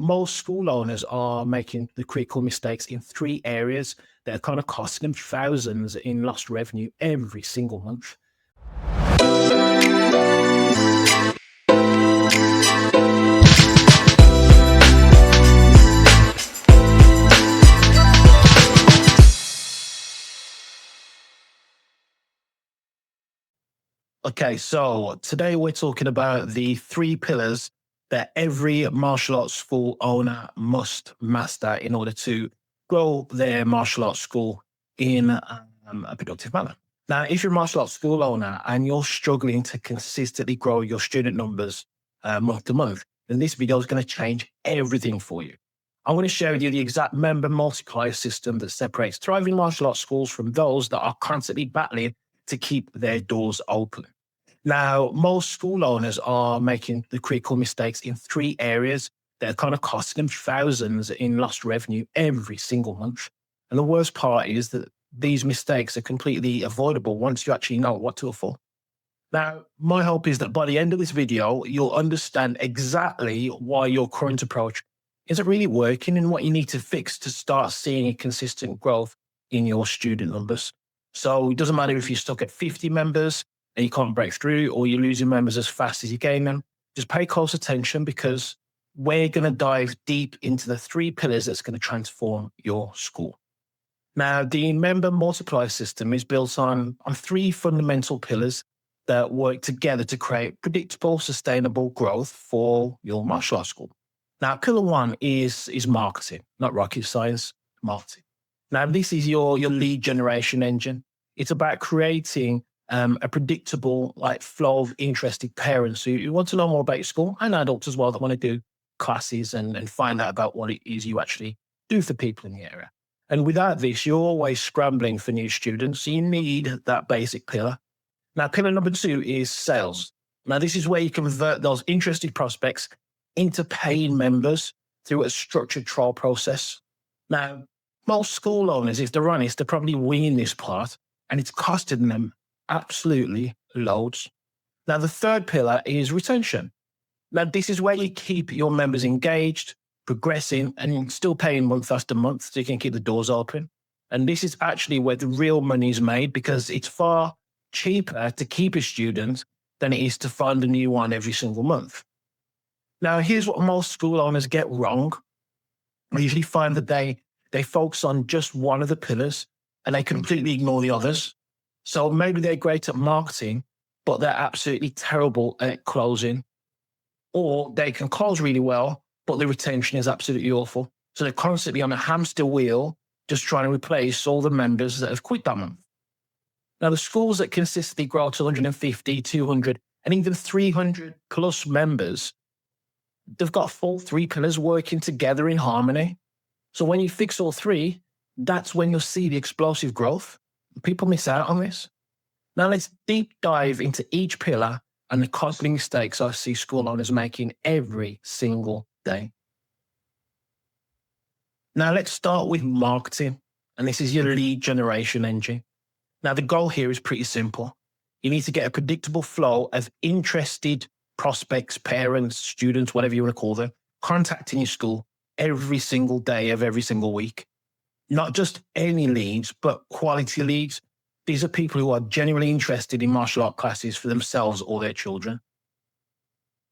Most school owners are making the critical mistakes in three areas that are kind of costing them thousands in lost revenue every single month. Okay, so today we're talking about the three pillars that every martial arts school owner must master in order to grow their martial arts school in a productive manner. Now, if you're a martial arts school owner and you're struggling to consistently grow your student numbers month to month, then this video is going to change everything for you. I'm going to share with you the exact member multiplier system that separates thriving martial arts schools from those that are constantly battling to keep their doors open. Now, most school owners are making the critical mistakes in three areas that are kind of costing them thousands in lost revenue every single month. And the worst part is that these mistakes are completely avoidable once you actually know what to look for. Now, my hope is that by the end of this video, you'll understand exactly why your current approach isn't really working and what you need to fix to start seeing a consistent growth in your student numbers. So it doesn't matter if you're stuck at 50 members and you can't break through, or you're losing members as fast as you gain them. Just pay close attention, because we're going to dive deep into the three pillars that's going to transform your school. Now, the member multiplier system is built on three fundamental pillars that work together to create predictable, sustainable growth for your martial arts school. Now, pillar one is marketing, not rocket science, marketing. Now, this is your lead generation engine. It's about creating a predictable flow of interested parents who want to know more about your school, and adults as well that want to do classes and find out about what it is you actually do for people in the area. And without this, you're always scrambling for new students. So you need that basic pillar. Now, pillar number two is sales. Now, this is where you convert those interested prospects into paying members through a structured trial process. Now, most school owners, if they're honest, they're probably winging this part, and it's costing them absolutely loads. Now, the third pillar is retention. Now, this is where you keep your members engaged, progressing, and still paying month after month so you can keep the doors open. And this is actually where the real money is made, because it's far cheaper to keep a student than it is to find a new one every single month. Now, here's what most school owners get wrong. I usually find that they focus on just one of the pillars and they completely ignore the others. So maybe they're great at marketing, but they're absolutely terrible at closing. Or they can close really well, but the retention is absolutely awful. So they're constantly on a hamster wheel, just trying to replace all the members that have quit that month. Now, the schools that consistently grow to 150, 200, and even 300 plus members, they've got full three pillars working together in harmony. So when you fix all three, that's when you'll see the explosive growth. People miss out on this. Now, let's deep dive into each pillar and the costly mistakes I see school owners making every single day. Now, let's start with marketing. And this is your lead generation engine. Now, the goal here is pretty simple. You need to get a predictable flow of interested prospects, parents, students, whatever you want to call them, contacting your school every single day of every single week. Not just any leads, but quality leads. These are people who are genuinely interested in martial art classes for themselves or their children.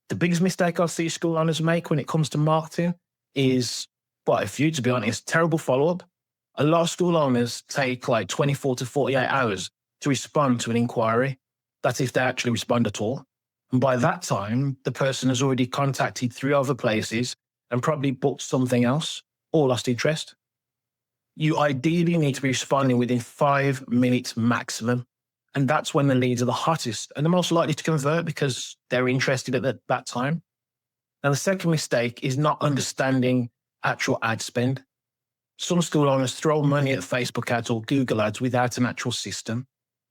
The biggest mistake I see school owners make when it comes to marketing is, well, a few, to be honest, terrible follow-up. A lot of school owners take 24 to 48 hours to respond to an inquiry. That's if they actually respond at all. And by that time, the person has already contacted 3 other places and probably booked something else or lost interest. You ideally need to be responding within 5 minutes maximum. And that's when the leads are the hottest and the most likely to convert, because they're interested at that time. Now, the second mistake is not understanding actual ad spend. Some school owners throw money at Facebook ads or Google ads without an actual system.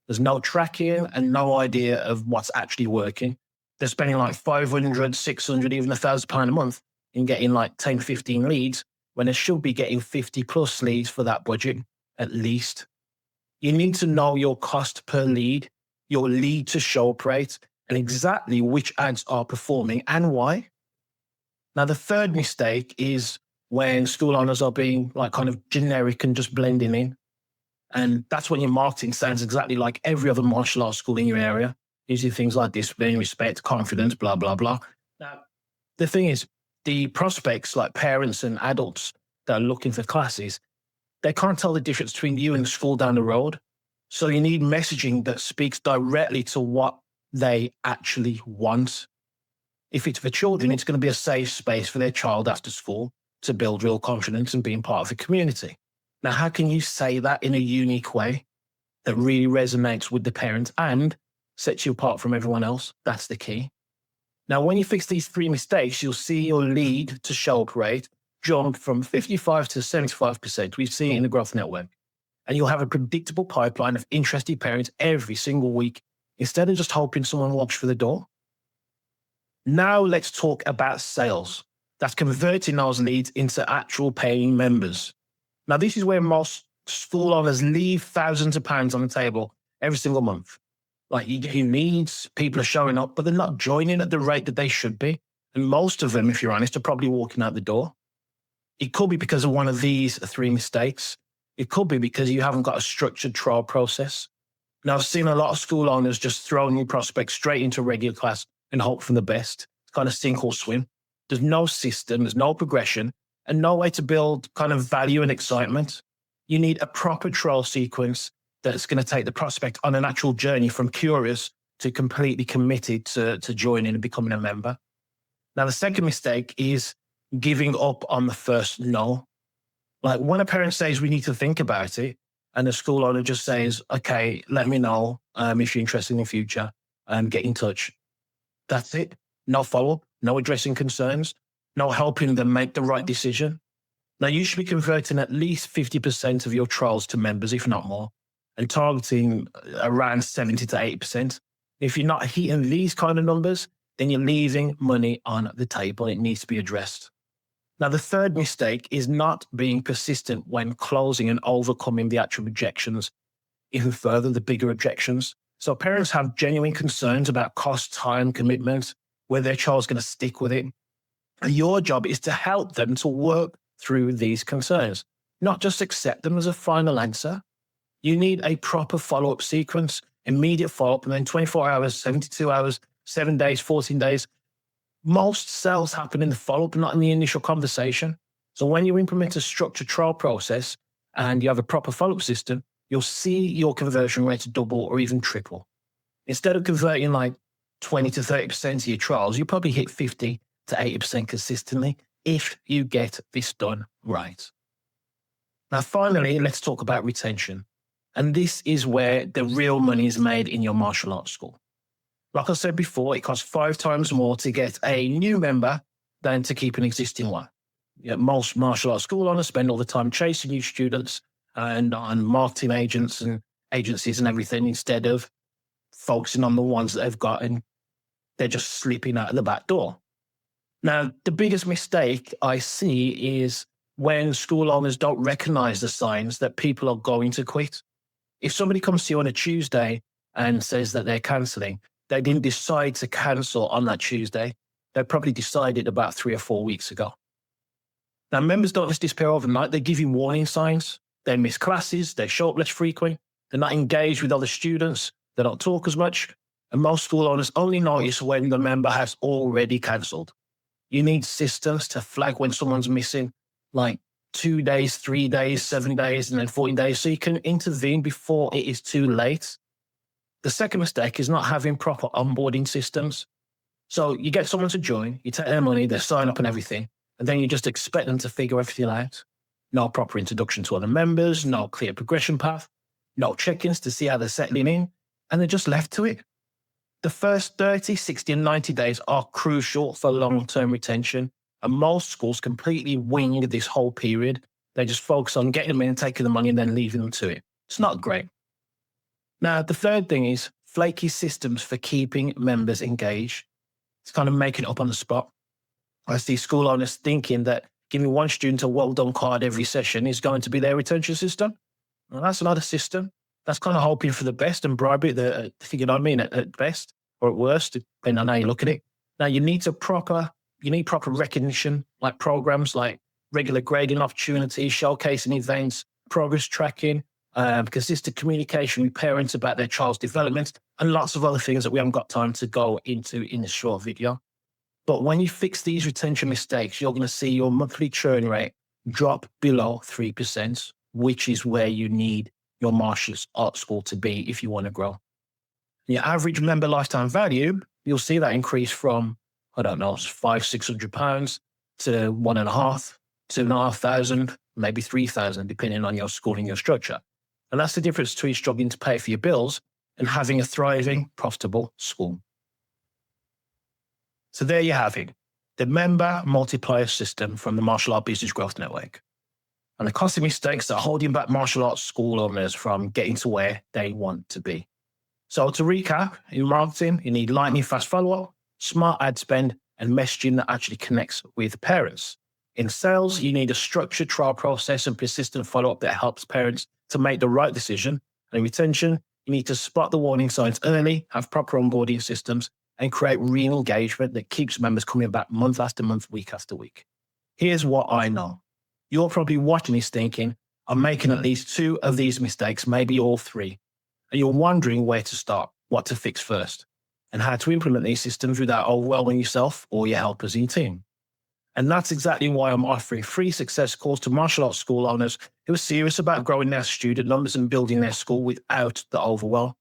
There's no tracking and no idea of what's actually working. They're spending $500, 600, even £1,000 a month in getting 10, 15 leads, when they should be getting 50 plus leads for that budget, at least. You need to know your cost per lead, your lead to show up rate, and exactly which ads are performing and why. Now, the third mistake is when school owners are being like kind of generic and just blending in. And that's when your marketing sounds exactly like every other martial arts school in your area, using things like discipline, respect, confidence, blah, blah, blah. Now, the thing is, the prospects, like parents and adults that are looking for classes, they can't tell the difference between you and the school down the road. So you need messaging that speaks directly to what they actually want. If it's for children, it's going to be a safe space for their child after school to build real confidence and being part of the community. Now, how can you say that in a unique way that really resonates with the parent and sets you apart from everyone else? That's the key. Now, when you fix these three mistakes, you'll see your lead to show up rate jump from 55 to 75%. We've seen it in the Growth Network. And you'll have a predictable pipeline of interested parents every single week instead of just hoping someone walks through the door. Now let's talk about sales. That's converting those leads into actual paying members. Now, this is where most school owners leave thousands of pounds on the table every single month. Like you get leads, people are showing up, but they're not joining at the rate that they should be. And most of them, if you're honest, are probably walking out the door. It could be because of one of these three mistakes. It could be because you haven't got a structured trial process. Now, I've seen a lot of school owners just throw new prospects straight into regular class and hope for the best. It's kind of sink or swim. There's no system, there's no progression, and no way to build kind of value and excitement. You need a proper trial sequence that's going to take the prospect on an actual journey from curious to completely committed to joining and becoming a member. Now, the second mistake is giving up on the first no. Like when a parent says we need to think about it, and the school owner just says, okay, let me know if you're interested in the future and get in touch. That's it. No follow-up, no addressing concerns, no helping them make the right decision. Now, you should be converting at least 50% of your trials to members, if not more, and targeting around 70 to 80%. If you're not hitting these kind of numbers, then you're leaving money on the table. It needs to be addressed. Now, the third mistake is not being persistent when closing and overcoming the actual objections, even further, the bigger objections. So parents have genuine concerns about cost, time, commitment, where their child's going to stick with it. And your job is to help them to work through these concerns, not just accept them as a final answer. You need a proper follow-up sequence, immediate follow-up, and then 24 hours, 72 hours, 7 days, 14 days. Most sales happen in the follow-up, not in the initial conversation. So when you implement a structured trial process and you have a proper follow-up system, you'll see your conversion rate double or even triple. Instead of converting like 20 to 30% of your trials, you probably hit 50 to 80% consistently if you get this done right. Now, finally, let's talk about retention. And this is where the real money is made in your martial arts school. Like I said before, it costs 5 times more to get a new member than to keep an existing one. Most martial arts school owners spend all the time chasing new students and on marketing agents and agencies and everything instead of focusing on the ones that they've got, and they're just slipping out of the back door. Now, the biggest mistake I see is when school owners don't recognize the signs that people are going to quit. If somebody comes to you on a Tuesday and says that they're cancelling, they didn't decide to cancel on that Tuesday. They probably decided about 3 or 4 weeks ago. Now, members don't just disappear overnight. They give you warning signs. They miss classes. They show up less frequent. They're not engaged with other students. They don't talk as much. And most school owners only notice when the member has already cancelled. You need systems to flag when someone's missing, like 2 days, 3 days, 7 days, and then 14 days, so you can intervene before it is too late. The second mistake is not having proper onboarding systems. So you get someone to join, you take their money, they sign up and everything, and then you just expect them to figure everything out. No proper introduction to other members, no clear progression path, no check-ins to see how they're settling in, and they're just left to it. The first 30, 60, and 90 days are crucial for long-term retention, and most schools completely wing this whole period. They just focus on getting them in, taking the money, and then leaving them to it. It's not great. Now, the third thing is flaky systems for keeping members engaged. It's kind of making it up on the spot. I see school owners thinking that giving one student a well-done card every session is going to be their retention system. Well, that's not a system. That's kind of hoping for the best and bribery, you know what I mean, at best or at worst, depending on how you look at it. Now, you need to proper You need proper recognition, like programs like regular grading opportunities, showcasing events, progress tracking, consistent communication with parents about their child's development, and lots of other things that we haven't got time to go into in this short video. But when you fix these retention mistakes, you're going to see your monthly churn rate drop below 3%, which is where you need your martial arts school to be if you want to grow. Your average member lifetime value, you'll see that increase from, I don't know, £500-600 to 1.5, 2,500, maybe 3,000, depending on your school and your structure. And that's the difference between struggling to pay for your bills and having a thriving, profitable school. So there you have it, the Member Multiplier System from the Martial Art Business Growth Network. And the costly mistakes that are holding back martial arts school owners from getting to where they want to be. So to recap, in marketing, you need lightning fast follow-up, smart ad spend, and messaging that actually connects with parents. In sales, you need a structured trial process and persistent follow-up that helps parents to make the right decision. And in retention, you need to spot the warning signs early, have proper onboarding systems, and create real engagement that keeps members coming back month after month, week after week. Here's what I know. You're probably watching this thinking, I'm making at least 2 of these mistakes, maybe all 3. And you're wondering where to start, what to fix first, and how to implement these systems without overwhelming yourself or your helpers in your team. And that's exactly why I'm offering free success calls to martial arts school owners who are serious about growing their student numbers and building their school without the overwhelm.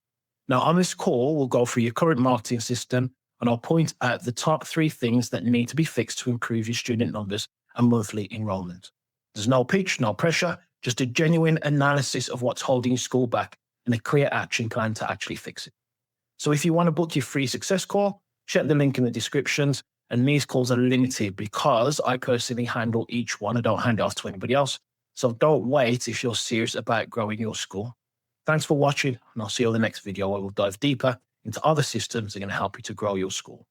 Now, on this call, we'll go through your current marketing system, and I'll point out the top 3 things that need to be fixed to improve your student numbers and monthly enrollment. There's no pitch, no pressure, just a genuine analysis of what's holding your school back and a clear action plan to actually fix it. So if you want to book your free success call, check the link in the descriptions. And these calls are limited because I personally handle each one. I don't hand it off to anybody else. So don't wait if you're serious about growing your school. Thanks for watching, and I'll see you on the next video where we'll dive deeper into other systems that are going to help you to grow your school.